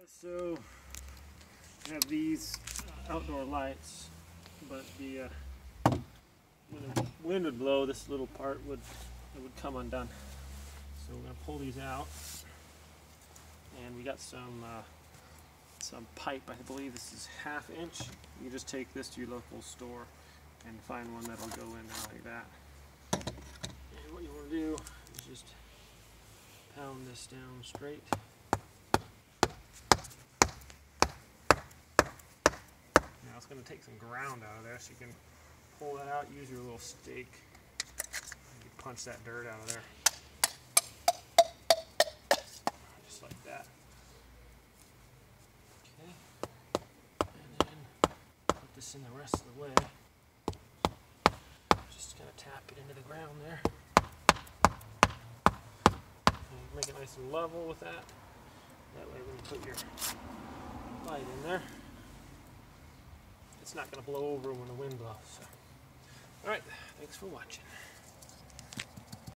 So I have these outdoor lights, but when the wind would blow, this little part would come undone. So we're going to pull these out, and we got some pipe. I believe this is 1/2 inch. You just take this to your local store and find one that'll go in there like that. And what you want to do is just pound this down straight. Now it's going to take some ground out of there, so you can pull that out, use your little stake, and you punch that dirt out of there. Just like that. Okay. And then put this in the rest of the way. Just going to tap it into the ground there. And make it nice and level with that. That way when you put your light in there, it's not going to blow over when the wind blows. So. Alright, thanks for watching.